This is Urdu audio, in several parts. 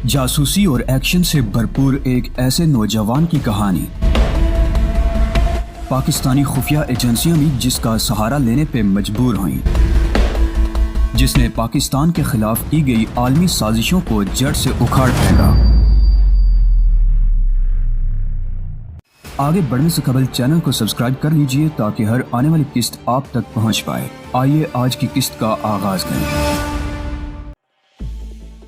جاسوسی اور ایکشن سے بھرپور ایک ایسے نوجوان کی کہانی۔ پاکستانی خفیہ ایجنسیاں بھی جس کا سہارا لینے پہ مجبور ہوئیں، جس نے پاکستان کے خلاف کی گئی عالمی سازشوں کو جڑ سے اکھاڑ پھینکا۔ آگے بڑھنے سے قبل چینل کو سبسکرائب کر لیجئے تاکہ ہر آنے والی قسط آپ تک پہنچ پائے۔ آئیے آج کی قسط کا آغاز کریں۔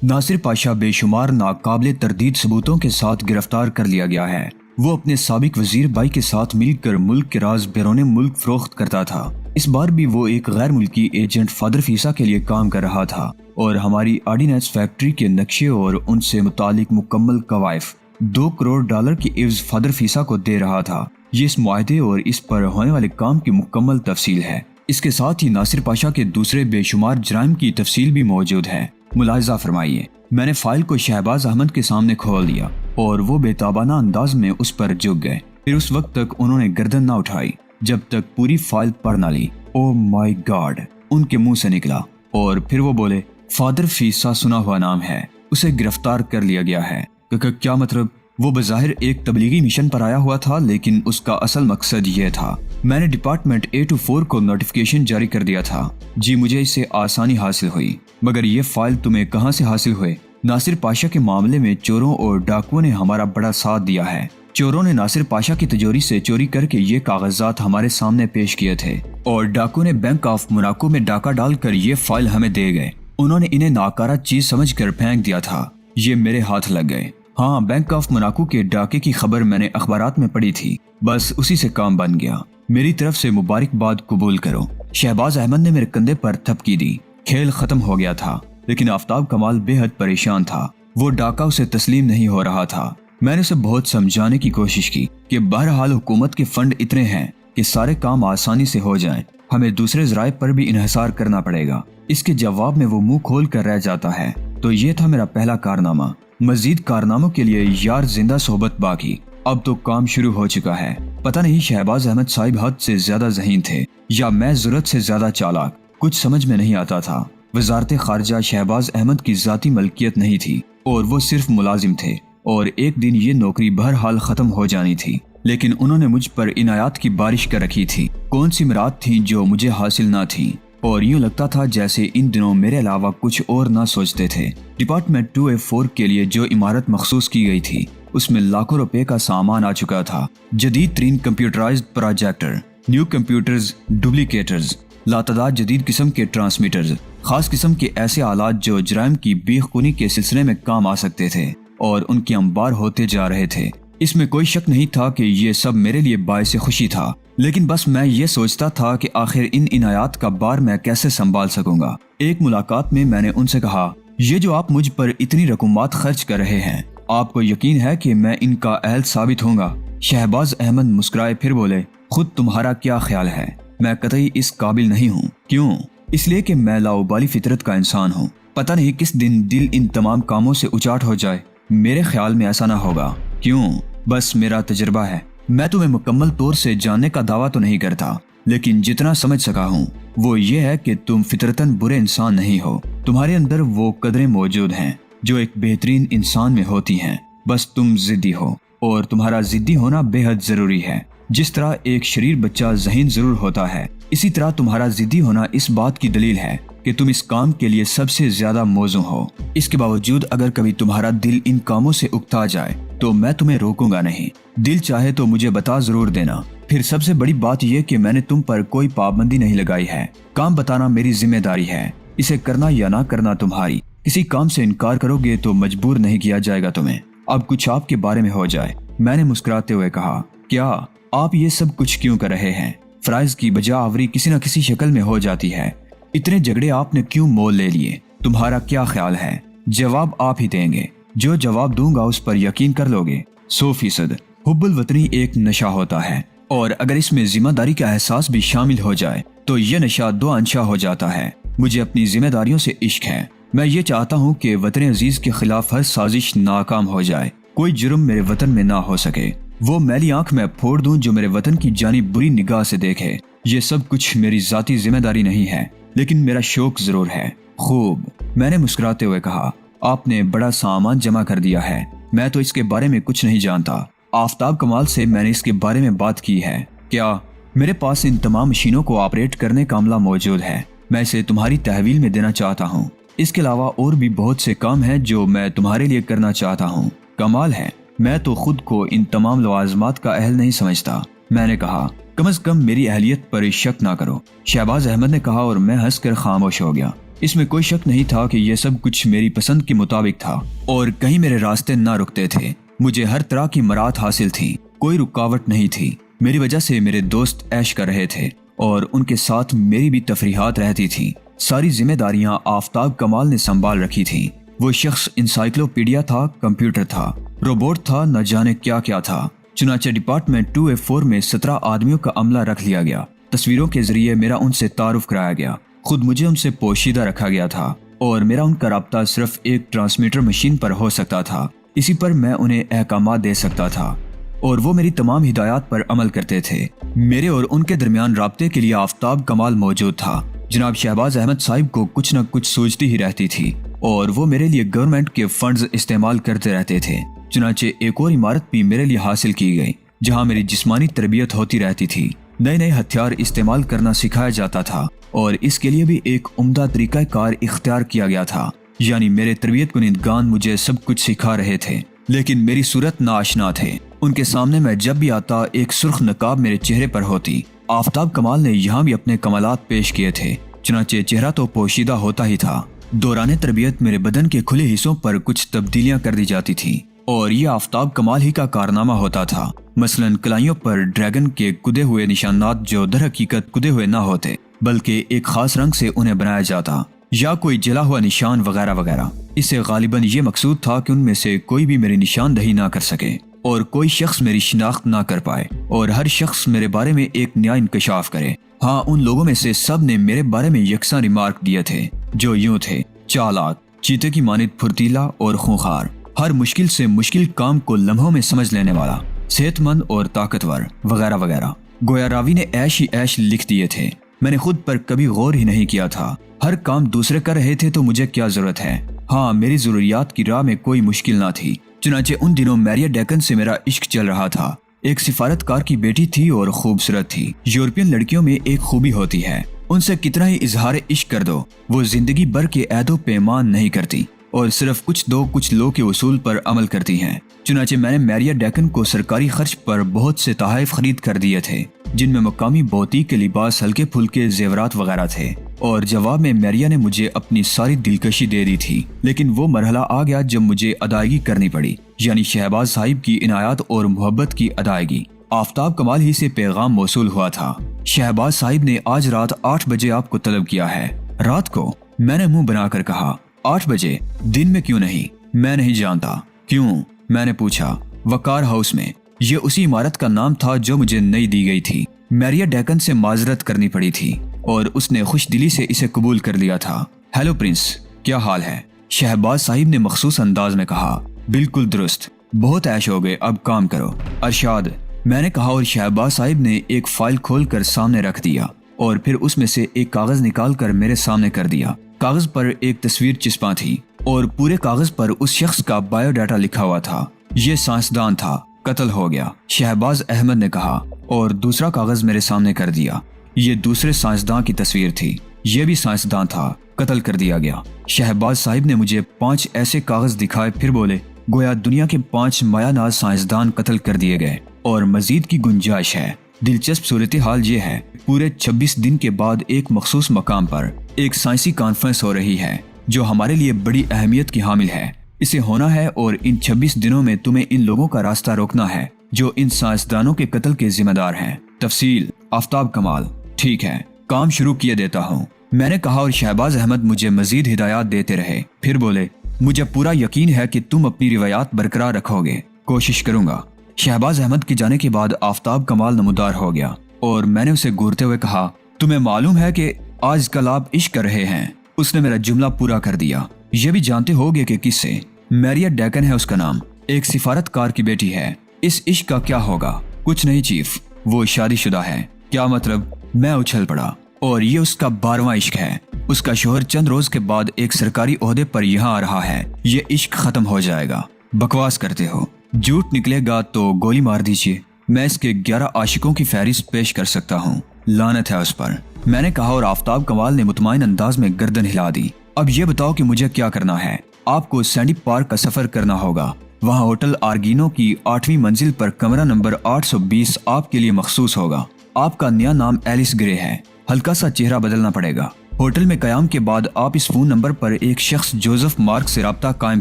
ناصر پاشا بے شمار ناقابل تردید ثبوتوں کے ساتھ گرفتار کر لیا گیا ہے۔ وہ اپنے سابق وزیر بھائی کے ساتھ مل کر ملک کے راز بیرون ملک فروخت کرتا تھا۔ اس بار بھی وہ ایک غیر ملکی ایجنٹ فادر فیسا کے لیے کام کر رہا تھا اور ہماری آرڈیننس فیکٹری کے نقشے اور ان سے متعلق مکمل کوائف $2 کروڑ کی عوض فادر فیسا کو دے رہا تھا۔ یہ اس معاہدے اور اس پر ہونے والے کام کی مکمل تفصیل ہے۔ اس کے ساتھ ہی ناصر پاشا کے دوسرے بے شمار جرائم کی تفصیل بھی موجود ہے۔ ملاحظہ فرمائیے، میں نے فائل کو شہباز احمد کے سامنے کھول دیا اور وہ بے تابانہ انداز میں اس پر جھک گئے۔ پھر اس وقت تک انہوں نے گردن نہ اٹھائی جب تک پوری فائل پڑھ نہ لی۔ او مائی گاڈ، ان کے منہ سے نکلا اور پھر وہ بولے، فادر فیسا سنا ہوا نام ہے، اسے گرفتار کر لیا گیا ہے۔ کیا مطلب؟ وہ بظاہر ایک تبلیغی مشن پر آیا ہوا تھا، لیکن اس کا اصل مقصد یہ تھا۔ میں نے ڈپارٹمنٹ 824 کو نوٹیفیکیشن جاری کر دیا تھا۔ جی مجھے اس سے آسانی حاصل ہوئی، مگر یہ فائل تمہیں کہاں سے حاصل ہوئے؟ ناصر پاشا کے معاملے میں چوروں اور ڈاکوؤں نے ہمارا بڑا ساتھ دیا ہے۔ چوروں نے ناصر پاشا کی تجوری سے چوری کر کے یہ کاغذات ہمارے سامنے پیش کیے تھے اور ڈاکو نے بینک آف موراکو میں ڈاکہ ڈال کر یہ فائل ہمیں دے گئے۔ انہوں نے انہیں ناکارہ چیز سمجھ کر پھینک دیا تھا، یہ میرے ہاتھ لگ گئے۔ ہاں، بینک آف موراکو کے ڈاکے کی خبر میں نے اخبارات میں پڑھی تھی، بس اسی سے کام بن گیا۔ میری طرف سے مبارکباد قبول کرو۔ شہباز احمد نے میرے کندھے پر تھپکی دی۔ کھیل ختم ہو گیا تھا، لیکن آفتاب کمال بے حد پریشان تھا۔ وہ ڈاکہ اسے تسلیم نہیں ہو رہا تھا۔ میں نے اسے بہت سمجھانے کی کوشش کی کہ بہرحال حکومت کے فنڈ اتنے ہیں کہ سارے کام آسانی سے ہو جائیں، ہمیں دوسرے ذرائع پر بھی انحصار کرنا پڑے گا۔ اس کے جواب میں وہ منہ کھول کر رہ جاتا ہے۔ تو یہ تھا میرا پہلا کارنامہ۔ مزید کارناموں کے لیے یار زندہ صحبت باقی۔ اب تو کام شروع ہو چکا ہے۔ پتہ نہیں شہباز احمد صاحب حد سے زیادہ ذہین تھے یا میں ضرورت سے زیادہ چالاک، کچھ سمجھ میں نہیں آتا تھا۔ وزارت خارجہ شہباز احمد کی ذاتی ملکیت نہیں تھی اور وہ صرف ملازم تھے، اور ایک دن یہ نوکری بہرحال ختم ہو جانی تھی، لیکن انہوں نے مجھ پر عنایات کی بارش کر رکھی تھی۔ کون سی مراد تھیں جو مجھے حاصل نہ تھیں، اور یوں لگتا تھا جیسے ان دنوں میرے علاوہ کچھ اور نہ سوچتے تھے۔ ڈپارٹمنٹ 2A4 کے لیے جو عمارت مخصوص کی گئی تھی اس میں لاکھوں روپے کا سامان آ چکا تھا۔ جدید ترین کمپیوٹرائزڈ پروجیکٹر، نیو کمپیوٹرز، ڈپلیکیٹرز، لاتعداد جدید قسم کے ٹرانسمیٹرز، خاص قسم کے ایسے آلات جو جرائم کی بیخ کنی کے سلسلے میں کام آ سکتے تھے، اور ان کے انبار ہوتے جا رہے تھے۔ اس میں کوئی شک نہیں تھا کہ یہ سب میرے لیے باعث خوشی تھا، لیکن بس میں یہ سوچتا تھا کہ آخر ان عنایات کا بار میں کیسے سنبھال سکوں گا۔ ایک ملاقات میں میں نے ان سے کہا، یہ جو آپ مجھ پر اتنی رقومات خرچ کر رہے ہیں، آپ کو یقین ہے کہ میں ان کا اہل ثابت ہوں گا؟ شہباز احمد مسکرائے پھر بولے، خود تمہارا کیا خیال ہے؟ میں قطعی اس قابل نہیں ہوں۔ کیوں؟ اس لیے کہ میں لاؤبالی فطرت کا انسان ہوں۔ پتہ نہیں کس دن دل ان تمام کاموں سے اچاٹ ہو جائے۔ میرے خیال میں ایسا نہ ہوگا۔ کیوں؟ بس میرا تجربہ ہے۔ میں تمہیں مکمل طور سے جاننے کا دعویٰ تو نہیں کرتا، لیکن جتنا سمجھ سکا ہوں وہ یہ ہے کہ تم فطرتاً برے انسان نہیں ہو۔ تمہارے اندر وہ قدریں موجود ہیں جو ایک بہترین انسان میں ہوتی ہیں، بس تم ضدی ہو، اور تمہارا ضدی ہونا بے حد ضروری ہے۔ جس طرح ایک شریر بچہ ذہین ضرور ہوتا ہے، اسی طرح تمہارا ضدی ہونا اس بات کی دلیل ہے کہ تم اس کام کے لیے سب سے زیادہ موزوں ہو۔ اس کے باوجود اگر کبھی تمہارا دل ان کاموں سے اکتا جائے تو میں تمہیں روکوں گا نہیں۔ دل چاہے تو مجھے بتا ضرور دینا۔ پھر سب سے بڑی بات یہ کہ میں نے تم پر کوئی پابندی نہیں لگائی ہے۔ کام بتانا میری ذمہ داری ہے، اسے کرنا یا نہ کرنا تمہاری۔ کسی کام سے انکار کرو گے تو مجبور نہیں کیا جائے گا تمہیں۔ اب کچھ آپ کے بارے میں ہو جائے۔ میں نے مسکراتے ہوئے کہا، کیا آپ یہ سب کچھ کیوں کر رہے ہیں؟ فرائض کی بجا آوری کسی نہ کسی شکل میں ہو جاتی ہے۔ اتنے جھگڑے آپ نے کیوں مول لے لیے؟ تمہارا کیا خیال ہے؟ جواب آپ ہی دیں گے۔ جو جواب دوں گا اس پر یقین کر لو گے۔ 100%۔ حب الوطنی ایک نشہ ہوتا ہے، اور اگر اس میں ذمہ داری کا احساس بھی شامل ہو جائے تو یہ نشہ دو انشا ہو جاتا ہے۔ مجھے اپنی ذمہ داریوں سے عشق ہے۔ میں یہ چاہتا ہوں کہ وطن عزیز کے خلاف ہر سازش ناکام ہو جائے، کوئی جرم میرے وطن میں نہ ہو سکے۔ وہ میلی آنکھ میں پھوڑ دوں جو میرے وطن کی جانب بری نگاہ سے دیکھے۔ یہ سب کچھ میری ذاتی ذمہ داری نہیں ہے، لیکن میرا شوق ضرور ہے۔ خوب، میں نے مسکراتے ہوئے کہا، آپ نے بڑا سامان جمع کر دیا ہے، میں تو اس کے بارے میں کچھ نہیں جانتا۔ آفتاب کمال سے میں نے اس کے بارے میں بات کی ہے۔ کیا؟ میرے پاس ان تمام مشینوں کو آپریٹ کرنے کا عملہ موجود ہے، میں اسے تمہاری تحویل میں دینا چاہتا ہوں۔ اس کے علاوہ اور بھی بہت سے کام ہیں جو میں تمہارے لیے کرنا چاہتا ہوں۔ کمال ہے، میں تو خود کو ان تمام لوازمات کا اہل نہیں سمجھتا۔ میں نے کہا، کم از کم میری اہلیت پر شک نہ کرو، شہباز احمد نے کہا، اور میں ہنس کر خاموش ہو گیا۔ اس میں کوئی شک نہیں تھا کہ یہ سب کچھ میری پسند کے مطابق تھا اور کہیں میرے راستے نہ رکتے تھے۔ مجھے ہر طرح کی مراحت حاصل تھی، کوئی رکاوٹ نہیں تھی۔ میری وجہ سے میرے دوست عیش کر رہے تھے اور ان کے ساتھ میری بھی تفریحات رہتی تھی۔ ساری ذمہ داریاں آفتاب کمال نے سنبھال رکھی تھی۔ وہ شخص انسائکلوپیڈیا تھا، کمپیوٹر تھا، روبوٹ تھا، نہ جانے کیا کیا تھا۔ چنانچہ ڈپارٹمنٹ 2F4 میں 17 آدمیوں کا عملہ رکھ لیا گیا۔ تصویروں کے ذریعے میرا ان سے تعارف کرایا گیا، خود مجھے ان سے پوشیدہ رکھا گیا تھا اور میرا ان کا رابطہ صرف ایک ٹرانسمیٹر مشین پر ہو سکتا تھا۔ اسی پر میں انہیں احکامات دے سکتا تھا اور وہ میری تمام ہدایات پر عمل کرتے تھے۔ میرے اور ان کے درمیان رابطے کے لیے آفتاب کمال موجود تھا۔ جناب شہباز احمد صاحب کو کچھ نہ کچھ سوچتی ہی رہتی تھی اور وہ میرے لیے گورنمنٹ کے فنڈز استعمال کرتے رہتے تھے۔ چنانچہ ایک اور عمارت بھی میرے لیے حاصل کی گئی جہاں میری جسمانی تربیت ہوتی رہتی تھی۔ نئے نئے ہتھیار استعمال کرنا سکھایا جاتا تھا اور اس کے لیے بھی ایک عمدہ طریقہ کار اختیار کیا گیا تھا، یعنی میرے تربیت کنندگان مجھے سب کچھ سکھا رہے تھے لیکن میری صورت ناآشنا تھے۔ ان کے سامنے میں جب بھی آتا ایک سرخ نقاب میرے چہرے پر ہوتی۔ آفتاب کمال نے یہاں بھی اپنے کمالات پیش کیے تھے، چنانچہ چہرہ تو پوشیدہ ہوتا ہی تھا۔ دوران تربیت میرے بدن کے کھلے حصوں پر کچھ تبدیلیاں کر دی جاتی تھیں اور یہ آفتاب کمال ہی کا کارنامہ ہوتا تھا۔ مثلاً کلائیوں پر ڈریگن کے کدے ہوئے نشانات جو در حقیقت کدے ہوئے نہ ہوتے بلکہ ایک خاص رنگ سے انہیں بنایا جاتا، یا کوئی جلا ہوا نشان وغیرہ وغیرہ۔ اس سے غالباً یہ مقصود تھا کہ ان میں سے کوئی بھی میری نشاندہی نہ کر سکے اور کوئی شخص میری شناخت نہ کر پائے اور ہر شخص میرے بارے میں ایک نیا انکشاف کرے۔ ہاں، ان لوگوں میں سے سب نے میرے بارے میں یکساں ریمارک دیے تھے جو یوں تھے: چالاک، چیتے کی مانند پھرتیلا اور خونخوار، ہر مشکل سے مشکل کام کو لمحوں میں سمجھ لینے والا، صحت مند اور طاقتور، وغیرہ وغیرہ۔ گویا راوی نے عیش ہی عیش لکھ دیے تھے۔ میں نے خود پر کبھی غور ہی نہیں کیا تھا۔ ہر کام دوسرے کر رہے تھے تو مجھے کیا ضرورت ہے؟ ہاں، میری ضروریات کی راہ میں کوئی مشکل نہ تھی۔ چنانچہ ان دنوں میریا ڈیکن سے میرا عشق چل رہا تھا۔ ایک سفارتکار کی بیٹی تھی اور خوبصورت تھی۔ یورپین لڑکیوں میں ایک خوبی ہوتی ہے، ان سے کتنا ہی اظہار عشق کر دو، وہ زندگی بھر کے عہد و پیمان نہیں کرتی اور صرف کچھ لوگ کے اصول پر عمل کرتی ہیں۔ چنانچہ میں نے میریا ڈیکن کو سرکاری خرچ پر بہت سے تحائف خرید کر دیے تھے جن میں مقامی بوتی کے لباس، ہلکے پھلکے زیورات وغیرہ تھے، اور جواب میں میریا نے مجھے اپنی ساری دلکشی دے دی تھی۔ لیکن وہ مرحلہ آ گیا جب مجھے ادائیگی کرنی پڑی، یعنی شہباز صاحب کی عنایات اور محبت کی ادائیگی۔ آفتاب کمال ہی سے پیغام موصول ہوا تھا: شہباز صاحب نے آج رات 8 بجے آپ کو طلب کیا ہے۔ رات کو؟ میں نے منہ بنا کر کہا۔ 8 بجے؟ دن میں کیوں نہیں؟ میں نہیں جانتا۔ کیوں؟ میں نے پوچھا۔ وقار ہاؤس میں، یہ اسی عمارت کا نام تھا جو مجھے نئی دی گئی تھی۔ میریا ڈیکن سے معذرت کرنی پڑی تھی اور اس نے خوش دلی سے اسے قبول کر لیا تھا۔ ہیلو پرنس، کیا حال ہے؟ شہباز صاحب نے مخصوص انداز میں کہا۔ بالکل درست، بہت عیش ہو گئے، اب کام کرو۔ ارشاد، میں نے کہا، اور شہباز صاحب نے ایک فائل کھول کر سامنے رکھ دیا اور پھر اس میں سے ایک کاغذ نکال کر میرے سامنے کر دیا۔ کاغذ پر ایک تصویر چسپاں تھی اور پورے کاغذ پر اس شخص کا بایو ڈاٹا لکھا ہوا تھا۔ یہ سائنسدان تھا، قتل ہو گیا، شہباز احمد نے کہا اور دوسرا کاغذ میرے سامنے کر دیا۔ یہ دوسرے سائنسدان کی تصویر تھی، یہ بھی سائنسدان تھا، قتل کر دیا گیا۔ شہباز صاحب نے مجھے 5 ایسے کاغذ دکھائے، پھر بولے، گویا دنیا کے 5 مایہ ناز سائنسدان قتل کر دیے گئے اور مزید کی گنجائش ہے۔ دلچسپ صورتحال یہ ہے، پورے 26 دن کے بعد ایک مخصوص مقام پر ایک سائنسی کانفرنس ہو رہی ہے جو ہمارے لیے بڑی اہمیت کی حامل ہے۔ اسے ہونا ہے اور ان 26 دنوں میں تمہیں ان لوگوں کا راستہ روکنا ہے جو ان سائنسدانوں کے قتل کے ذمہ دار ہیں۔ تفصیل: آفتاب کمال۔ ٹھیک ہے، کام شروع کیے دیتا ہوں، میں نے کہا، اور شہباز احمد مجھے مزید ہدایات دیتے رہے۔ پھر بولے، مجھے پورا یقین ہے کہ تم اپنی روایات برقرار رکھو گے۔ کوشش کروں گا۔ شہباز احمد کے جانے کے بعد آفتاب کمال نمودار ہو گیا اور میں نے اسے گھورتے ہوئے کہا، تمہیں معلوم ہے کہ آج کل آپ عشق کر رہے ہیں؟ اس نے میرا جملہ پورا کر دیا۔ یہ بھی جانتے ہوگے کہ کس سے؟ میریا ڈیکن ہے اس کا نام، ایک سفارتکار کی بیٹی ہے۔ اس عشق کا کیا ہوگا؟ کچھ نہیں چیف، وہ شادی شدہ ہے۔ کیا مطلب؟ میں اچھل پڑا، اور یہ اس کا 12واں عشق ہے۔ اس کا شوہر چند روز کے بعد ایک سرکاری عہدے پر یہاں آ رہا ہے، یہ عشق ختم ہو جائے گا۔ بکواس کرتے ہو، جھوٹ نکلے گا تو گولی مار دیجیے، میں اس کے 11 عاشقوں کی فہرست پیش کر سکتا ہوں، لعنت ہے اس پر، میں نے کہا، اور آفتاب کمال نے مطمئن انداز میں گردن ہلا دی۔ اب یہ بتاؤ کہ مجھے کیا کرنا ہے؟ آپ کو سینڈی پارک کا سفر کرنا ہوگا، وہاں ہوٹل آرگینو کی 8ویں منزل پر کمرہ نمبر 820 آپ کے لیے مخصوص ہوگا۔ آپ کا نیا نام ایلس گرے ہے، ہلکا سا چہرہ بدلنا پڑے گا۔ ہوٹل میں قیام کے بعد آپ اس فون نمبر پر ایک شخص جوزف مارک سے رابطہ قائم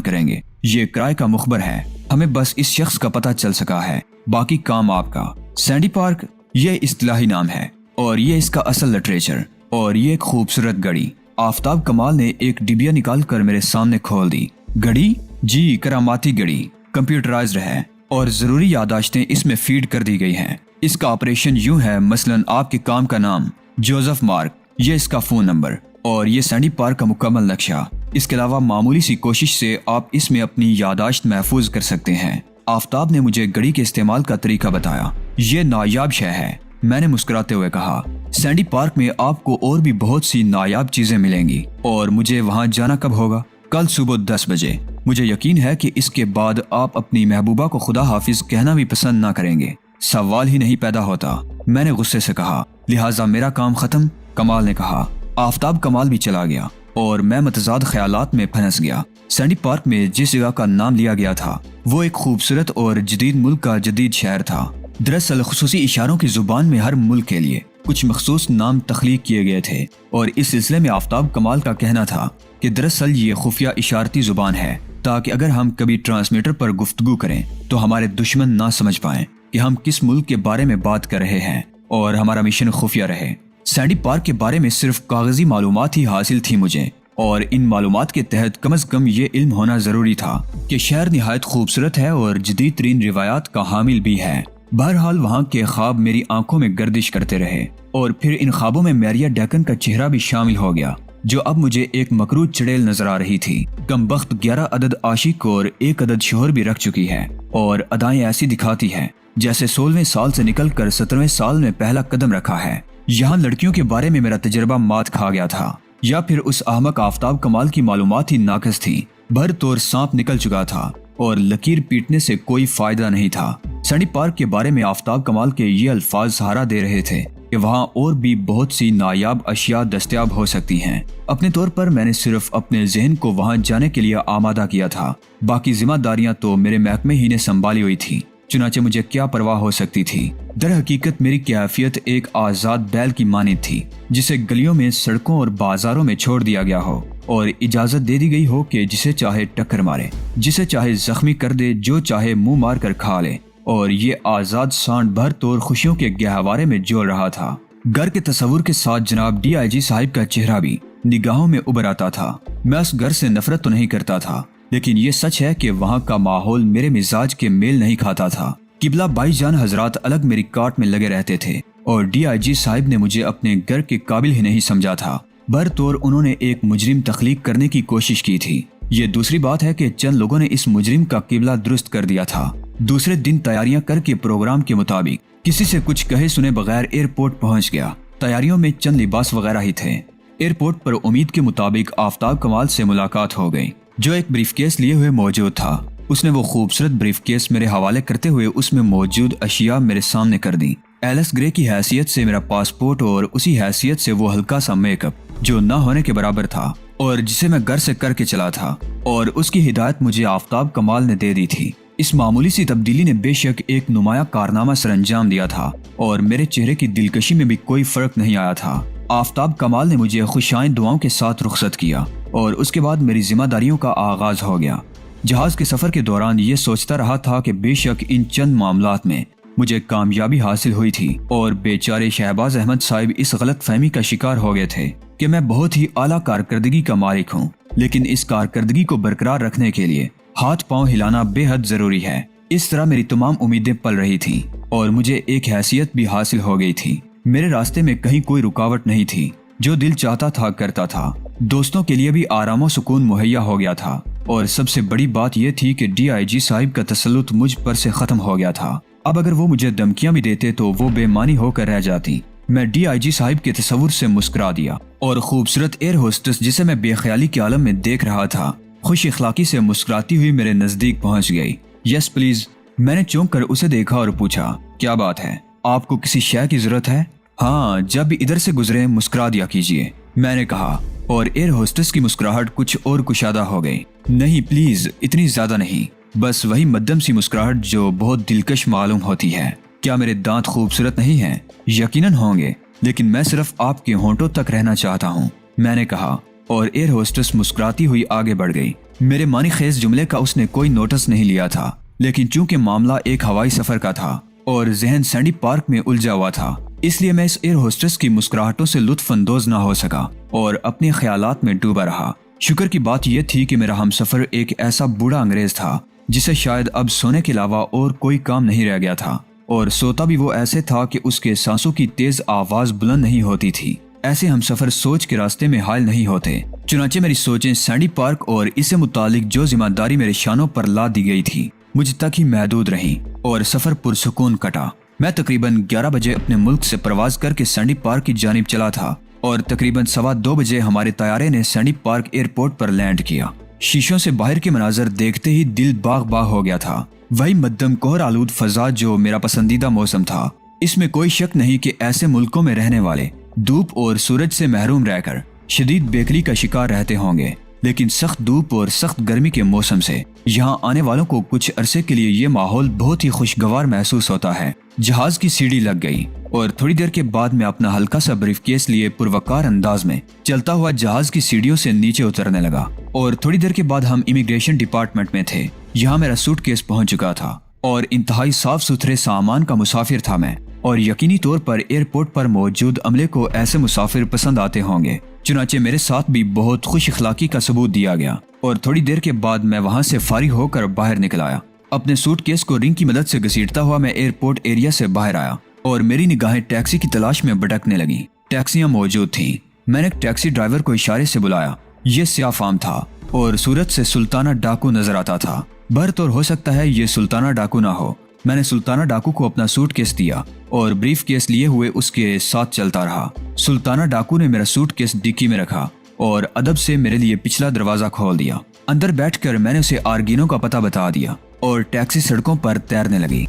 کریں گے، یہ کرائے کا مخبر ہے، ہمیں بس اس شخص کا پتہ چل سکا ہے، باقی کام آپ کا۔ سینڈی پارک یہ اصطلاحی نام ہے اور یہ اس کا اصل لٹریچر، اور یہ ایک خوبصورت گھڑی۔ آفتاب کمال نے ایک ڈبیا نکال کر میرے سامنے کھول دی۔ گھڑی؟ جی، کراماتی گھڑی، کمپیوٹرائزڈ ہے اور ضروری یادداشتیں اس میں فیڈ کر دی گئی ہیں۔ اس کا آپریشن یوں ہے، مثلاً آپ کے کام کا نام جوزف مارک، یہ اس کا فون نمبر، اور یہ سینڈی پارک کا مکمل نقشہ۔ اس کے علاوہ معمولی سی کوشش سے آپ اس میں اپنی یادداشت محفوظ کر سکتے ہیں۔ آفتاب نے مجھے گھڑی کے استعمال کا طریقہ بتایا۔ یہ نایاب شے ہے، میں نے مسکراتے ہوئے کہا۔ سینڈی پارک میں آپ کو اور بھی بہت سی نایاب چیزیں ملیں گی، اور مجھے وہاں جانا کب ہوگا؟ کل صبح 10 بجے۔ مجھے یقین ہے کہ اس کے بعد آپ اپنی محبوبہ کو خدا حافظ کہنا بھی پسند نہ کریں گے، سوال ہی نہیں پیدا ہوتا، میں نے غصے سے کہا۔ لہٰذا میرا کام ختم، کمال نے کہا۔ آفتاب کمال بھی چلا گیا اور میں متضاد خیالات میں پھنس گیا۔ سینڈی پارک میں جس جگہ کا نام لیا گیا تھا وہ ایک خوبصورت اور جدید ملک کا جدید شہر تھا۔ دراصل خصوصی اشاروں کی زبان میں ہر ملک کے لیے کچھ مخصوص نام تخلیق کیے گئے تھے، اور اس سلسلے میں آفتاب کمال کا کہنا تھا کہ دراصل یہ خفیہ اشارتی زبان ہے تاکہ اگر ہم کبھی ٹرانسمیٹر پر گفتگو کریں تو ہمارے دشمن نہ سمجھ پائیں کہ ہم کس ملک کے بارے میں بات کر رہے ہیں اور ہمارا مشن خفیہ رہے۔ سینڈی پارک کے بارے میں صرف کاغذی معلومات ہی حاصل تھی مجھے، اور ان معلومات کے تحت کم از کم یہ علم ہونا ضروری تھا کہ شہر نہایت خوبصورت ہے اور جدید ترین روایات کا حامل بھی ہے۔ بہرحال وہاں کے خواب میری آنکھوں میں گردش کرتے رہے، اور پھر ان خوابوں میں میریا ڈیکن کا چہرہ بھی شامل ہو گیا، جو اب مجھے ایک مکروہ چڑیل نظر آ رہی تھی۔ کم بخت 11 عدد عاشق اور 1 عدد شوہر بھی رکھ چکی ہے، اور ادائیں ایسی دکھاتی ہے جیسے 16ویں سال سے نکل کر 17ویں سال میں پہلا قدم رکھا ہے۔ یہاں لڑکیوں کے بارے میں میرا تجربہ مات کھا گیا تھا، یا پھر اس احمق آفتاب کمال کی معلومات ہی ناقص تھی۔ بھر طور سانپ نکل چکا تھا اور لکیر پیٹنے سے کوئی فائدہ نہیں تھا۔ سینڈی پارک کے بارے میں آفتاب کمال کے یہ الفاظ سہارا دے رہے تھے کہ وہاں اور بھی بہت سی نایاب اشیاء دستیاب ہو سکتی ہیں۔ اپنے طور پر میں نے صرف اپنے ذہن کو وہاں جانے کے لیے آمادہ کیا تھا، باقی ذمہ داریاں تو میرے محکمے ہی نے سنبھالی ہوئی تھی، چنانچہ مجھے کیا پرواہ ہو سکتی تھی۔ در حقیقت میری کیفیت ایک آزاد بیل کی مانند تھی جسے گلیوں میں، سڑکوں اور بازاروں میں چھوڑ دیا گیا ہو اور اجازت دے دی گئی ہو کہ جسے چاہے ٹکر مارے، جسے چاہے زخمی کر دے، جو چاہے منہ مار کر کھا لے، اور یہ آزاد سانڈ بھر طور خوشیوں کے گہوارے میں جول رہا تھا۔ گھر کے تصور کے ساتھ جناب ڈی آئی جی صاحب کا چہرہ بھی نگاہوں میں ابھر آتا تھا۔ میں اس گھر سے نفرت تو نہیں کرتا تھا، لیکن یہ سچ ہے کہ وہاں کا ماحول میرے مزاج کے میل نہیں کھاتا تھا۔ قبلہ بائی جان حضرات الگ میری کاٹ میں لگے رہتے تھے، اور ڈی آئی جی صاحب نے مجھے اپنے گھر کے قابل ہی نہیں سمجھا تھا۔ بھر طور انہوں نے ایک مجرم تخلیق کرنے کی کوشش کی تھی۔ یہ دوسری بات ہے کہ چند لوگوں نے اس مجرم کا قبلہ درست کر دیا تھا۔ دوسرے دن تیاریاں کر کے پروگرام کے مطابق کسی سے کچھ کہے سنے بغیر ایئرپورٹ پہنچ گیا۔ تیاریوں میں چند لباس وغیرہ ہی تھے۔ ایئرپورٹ پر امید کے مطابق آفتاب کمال سے ملاقات ہو گئی، جو ایک بریف کیس لیے ہوئے موجود تھا۔ اس نے وہ خوبصورت بریف کیس میرے حوالے کرتے ہوئے اس میں موجود اشیاء میرے سامنے کر دی۔ ایلس گرے کی حیثیت سے میرا پاسپورٹ، اور اسی حیثیت سے وہ ہلکا سا میک اپ جو نہ ہونے کے برابر تھا اور جسے میں گھر سے کر کے چلا تھا، اور اس کی ہدایت مجھے آفتاب کمال نے دے دی تھی۔ اس معمولی سی تبدیلی نے بے شک ایک نمایاں کارنامہ سر انجام دیا تھا، اور میرے چہرے کی دلکشی میں بھی کوئی فرق نہیں آیا تھا۔ آفتاب کمال نے مجھے خوشائن دعاؤں کے ساتھ رخصت کیا، اور اس کے بعد میری ذمہ داریوں کا آغاز ہو گیا۔ جہاز کے سفر کے دوران یہ سوچتا رہا تھا کہ بے شک ان چند معاملات میں مجھے کامیابی حاصل ہوئی تھی، اور بیچارے شہباز احمد صاحب اس غلط فہمی کا شکار ہو گئے تھے کہ میں بہت ہی اعلیٰ کارکردگی کا مالک ہوں، لیکن اس کارکردگی کو برقرار رکھنے کے لیے ہاتھ پاؤں ہلانا بے حد ضروری ہے۔ اس طرح میری تمام امیدیں پل رہی تھیں، اور مجھے ایک حیثیت بھی حاصل ہو گئی تھی۔ میرے راستے میں کہیں کوئی رکاوٹ نہیں تھی، جو دل چاہتا تھا کرتا تھا۔ دوستوں کے لیے بھی آرام و سکون مہیا ہو گیا تھا، اور سب سے بڑی بات یہ تھی کہ ڈی آئی جی صاحب کا تسلط مجھ پر سے ختم ہو گیا تھا۔ اب اگر وہ مجھے دھمکیاں بھی دیتے تو وہ بے معنی ہو کر رہ جاتی۔ میں ڈی آئی جی صاحب کے تصور سے مسکرا دیا اور خوبصورت ایئر ہوسٹس جسے میں بے خیالی کے عالم میں دیکھ رہا تھا خوش اخلاقی سے مسکراتی ہوئی میرے نزدیک پہنچ گئی۔ یس پلیز، میں نے چونک کر اسے دیکھا اور پوچھا، کیا بات ہے، آپ کو کسی شے کی ضرورت ہے؟ ہاں، جب بھی ادھر سے گزرے مسکرا دیا کیجیے، میں نے کہا، اور ایئر ہوسٹس کی مسکراہٹ کچھ اور کشادہ ہو گئی۔ نہیں پلیز، اتنی زیادہ نہیں، بس وہی مدھم سی مسکراہٹ جو بہت دلکش معلوم ہوتی ہے۔ کیا میرے دانت خوبصورت نہیں ہیں؟ یقیناً ہوں گے، لیکن میں صرف آپ کے ہونٹوں تک رہنا چاہتا ہوں، میں نے کہا، اور ایئر ہوسٹس مسکراتی ہوئی آگے بڑھ گئی۔ میرے معنی خیز جملے کا اس نے کوئی نوٹس نہیں لیا تھا، لیکن چونکہ معاملہ ایک ہوائی سفر کا تھا اور ذہن سینڈی پارک میں الجھا ہوا تھا، اس لیے میں اس ایئر ہوسٹس کی مسکراہٹوں سے لطف اندوز نہ ہو سکا اور اپنے خیالات میں ڈوبا رہا۔ شکر کی بات یہ تھی کہ میرا ہمسفر ایک ایسا بوڑھا انگریز تھا جسے شاید اب سونے کے علاوہ اور کوئی کام نہیں رہ گیا تھا، اور سوتا بھی وہ ایسے تھا کہ اس کے سانسوں کی تیز آواز بلند نہیں ہوتی تھی۔ ایسے ہمسفر سوچ کے راستے میں حائل نہیں ہوتے، چنانچہ میری سوچیں سینڈی پارک اور اس سے متعلق جو ذمہ داری میرے شانوں پر لاد دی گئی تھی مجھ تک ہی محدود رہیں اور سفر پرسکون کٹا۔ میں تقریباً 11 بجے اپنے ملک سے پرواز کر کے سینڈی پارک کی جانب چلا تھا اور تقریباً 2:15 بجے ہمارے طیارے نے سینڈی پارک ایئرپورٹ پر لینڈ کیا۔ شیشوں سے باہر کے مناظر دیکھتے ہی دل باغ باغ ہو گیا تھا۔ وہی مدھم کوہر آلود فضا جو میرا پسندیدہ موسم تھا۔ اس میں کوئی شک نہیں کہ ایسے ملکوں میں رہنے والے دھوپ اور سورج سے محروم رہ کر شدید بیکلی کا شکار رہتے ہوں گے، لیکن سخت دھوپ اور سخت گرمی کے موسم سے یہاں آنے والوں کو کچھ عرصے کے لیے یہ ماحول بہت ہی خوشگوار محسوس ہوتا ہے۔ جہاز کی سیڑھی لگ گئی اور تھوڑی دیر کے بعد میں اپنا ہلکا سا بریف کیس لیے پروکار انداز میں چلتا ہوا جہاز کی سیڑھیوں سے نیچے اترنے لگا، اور تھوڑی دیر کے بعد ہم امیگریشن ڈپارٹمنٹ میں تھے۔ یہاں میرا سوٹ کیس پہنچ چکا تھا اور انتہائی صاف ستھرے سامان کا مسافر تھا میں، اور یقینی طور پر ایئرپورٹ پر موجود عملے کو ایسے مسافر پسند آتے ہوں گے، چنانچہ میرے ساتھ بھی بہت خوش اخلاقی کا ثبوت دیا گیا، اور تھوڑی دیر کے بعد میں وہاں سے فارغ ہو کر باہر نکل آیا۔ اپنے سوٹ کیس کو رنگ کی مدد سے گھسیٹتا ہوا میں ایئرپورٹ ایریا سے باہر آیا اور میری نگاہیں ٹیکسی کی تلاش میں بھٹکنے لگیں۔ ٹیکسیاں موجود تھیں۔ میں نے ٹیکسی ڈرائیور کو اشارے سے بلایا۔ یہ سیاہ فام تھا اور صورت سے سلطانہ ڈاکو نظر آتا تھا۔ برطور ہو سکتا ہے یہ سلطانہ ڈاکو نہ ہو۔ میں نے سلطانہ ڈاکو کو اپنا سوٹ کیس دیا اور بریف کیس لیے ہوئے اس کے ساتھ چلتا رہا۔ سلطانہ ڈاکو نے میرا سوٹ کیس ڈکی میں رکھا اور ادب سے میرے لیے پچھلا دروازہ کھول دیا۔ اندر بیٹھ کر میں نے اسے آرگینو کا پتہ بتا دیا اور ٹیکسی سڑکوں پر تیرنے لگی۔